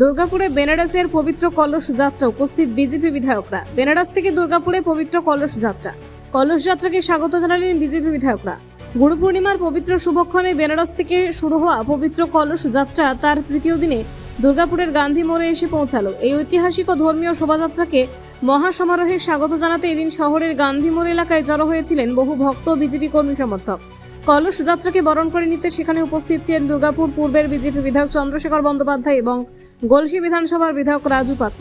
দুর্গাপুরে বেনারসের পবিত্র কলস যাত্রা উপস্থিত বিজেপি বিধায়করা। বেনারস থেকে দুর্গাপুরে পবিত্র কলস যাত্রাকে স্বাগত জানালেন বিজেপি বিধায়করা। গুরু পূর্ণিমার পবিত্র শুভক্ষণে বেনারস থেকে শুরু হওয়া পবিত্র কলস যাত্রা তার তৃতীয় দিনে দুর্গাপুরের গান্ধী মোড়ে এসে পৌঁছালো। এই ঐতিহাসিক ও ধর্মীয় শোভাযাত্রাকে মহাসমারোহে স্বাগত জানাতে এদিন শহরের গান্ধী মোড় এলাকায় জড়ো হয়েছিলেন বহু ভক্ত ও বিজেপি কর্মী সমর্থক। কলস যাত্রাকে বরণ করে নিতে সেখানে উপস্থিত ছিলেন দুর্গাপুর পূর্বের বিজেপি বিধায়ক চন্দ্রশেখর বন্দ্যোপাধ্যায় এবং গলসি বিধানসভার বিধায়ক রাজু পাত্র।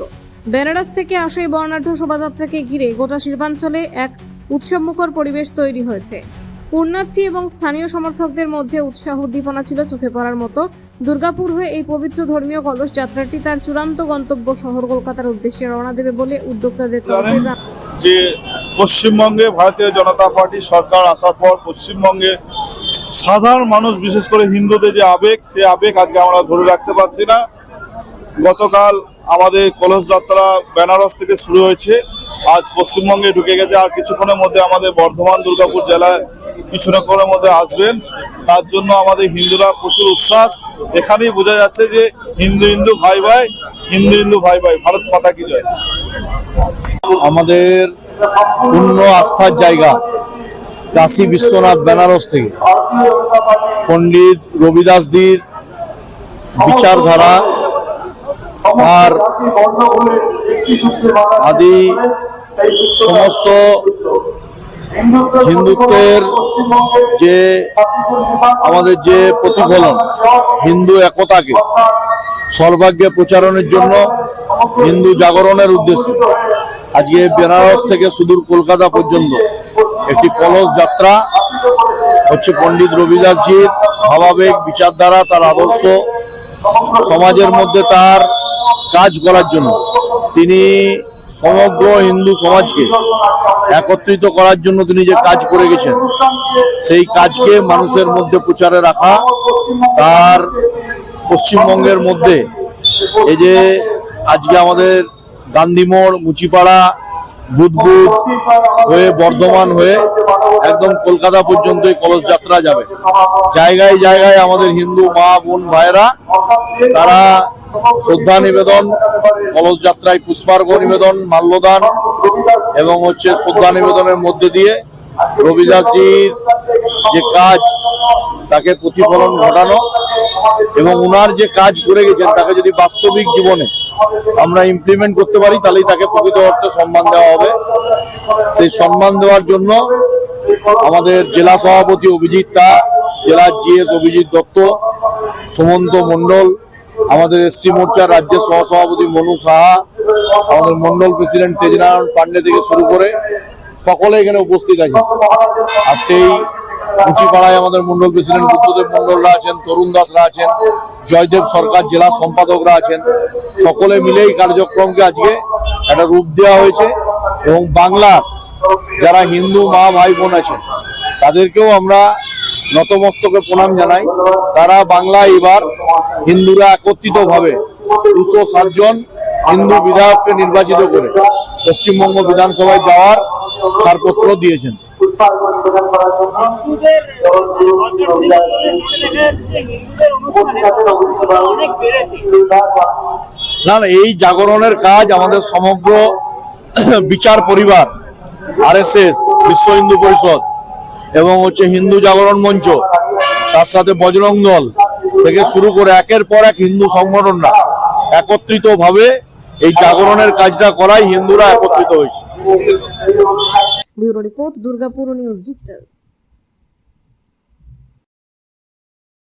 বেনারস থেকে আসা এই বর্ণাঢ্য শোভাযাত্রাকে ঘিরে গোটা শিল্পাঞ্চলে এক উৎসবমুখর পরিবেশ তৈরি হয়েছে। পুণ্যার্থী এবং স্থানীয় সমর্থকদের মধ্যে উৎসাহ উদ্দীপনা ছিল চোখে পড়ার মতো। দুর্গাপুর হয়ে এই পবিত্র ধর্মীয় কলস যাত্রাটি তার চূড়ান্ত গন্তব্য শহর কলকাতার উদ্দেশ্যে রওনা দেবে বলে উদ্যোক্তাদের তরফে যে পশ্চিমবঙ্গে ভারতীয় জনতা পার্টি সরকার আসার পর পশ্চিমবঙ্গে সাধারণ মানুষ বিশেষ করে হিন্দুদের যে আবেগ, সে আবেগ আজকে আমরা ধরে রাখতে পারছি না। গতকাল আমাদের কলস যাত্রা বেনারস থেকে শুরু হয়েছে, আজ পশ্চিমবঙ্গে ঢুকে গেছে। আর কিছুক্ষণের মধ্যে আমাদের বর্ধমান দুর্গাপুর জেলায় কিছুক্ষণের মধ্যে আসবেন। তার জন্য আমাদের হিন্দুরা প্রচুর উচ্ছ্বাস। এখানেই বোঝা যাচ্ছে যে হিন্দু ভাই ভাই, হিন্দু ভাই ভাই, ভারত মাতা কি জয়। আমাদের পূর্ণ আস্থার জায়গা কাশী বিশ্বনাথ বেনারস থেকে পণ্ডিত রবিদাসজির বিচারধারা আর আদি সমস্ত হিন্দুত্বের যে আমাদের যে প্রতিফলন, হিন্দু একতাকে সর্বাগ্রে প্রচারণের জন্য, হিন্দু জাগরণের উদ্দেশ্যে আজকে বেনারস থেকে সুদূর কলকাতা পর্যন্ত একটি কলস যাত্রা হচ্ছে। পণ্ডিত রবিদাসজির ভাবাবেগ, বিচারধারা, তার আদর্শ সমাজের মধ্যে তার কাজ করার জন্য, তিনি সমগ্র হিন্দু সমাজকে একত্রিত করার জন্য তিনি যে কাজ করে গেছেন, সেই কাজকে মানুষের মধ্যে প্রচারে রাখা। তার পশ্চিমবঙ্গের মধ্যে এই যে আজকে আমাদের গান্ধী মোড়, মুচিপাড়া, বুধবুধ হয়ে বর্ধমান হয়ে একদম কলকাতা পর্যন্ত এই কলস যাত্রা যাবে। জায়গায় জায়গায় আমাদের হিন্দু মা বোন ভাইয়েরা তারা শ্রদ্ধা নিবেদন, কলস যাত্রায় পুষ্পার্ঘ্য নিবেদন, মাল্যদান এবং হচ্ছে শ্রদ্ধা নিবেদনের মধ্যে দিয়ে রবিদাসজির যে কাজ তাকে প্রতিফলন ঘটানো এবং উনার যে কাজ করে গেছেন তাকে যদি বাস্তবিক জীবনে আমরা ইমপ্লিমেন্ট করতে পারি, তাহলেই তাকে প্রকৃত অর্থে সম্মান দেওয়া হবে। সেই সম্মান দেওয়ার জন্য আমাদের জেলা সভাপতি অভিজিৎ দা, জেলার জিএস অভিজিৎ দত্ত, সুমন্ত মন্ডল, আমাদের এসসি মোর্চার রাজ্যের সহসভাপতি মনু সাহা, আমাদের মন্ডল প্রেসিডেন্ট তেজনারায়ণ পান্ডে থেকে শুরু করে সকলে এখানে উপস্থিত আছে। আর সেই মুচিপাড়ায় আমাদের মন্ডল প্রেসিডেন্ট বুদ্ধদেব মন্ডলরা আছেন, তরুণ দাসরা আছেন, জয়দেব সরকার জেলা সম্পাদকরা আছেন। সকলে মিলেই কার্যক্রমকে আজকে একটা রূপ দেওয়া হয়েছে এবং বাংলার যারা হিন্দু মা ভাই বোন আছেন তাদেরকেও আমরা নতমস্তকে প্রণাম জানাই। তারা বাংলায় এবার হিন্দুরা একত্রিত ভাবে 207 জন হিন্দু বিধায়ককে নির্বাচিত করে পশ্চিমবঙ্গ বিধানসভায় যাওয়ার ছাড়পত্র দিয়েছেন। না, এই জাগরণের কাজ আমাদের সমগ্র বিচার পরিবার, আরএসএস, বিশ্ব হিন্দু পরিষদ এবং হচ্ছে হিন্দু জাগরণ মঞ্চ, তার সাথে বজরং দল থেকে শুরু করে একের পর এক হিন্দু সংগঠনরা একত্রিত ভাবে এই জাগরণের কাজটা করাই হিন্দুরা একত্রিত হয়েছে। Bureau report, Durgapur news digital.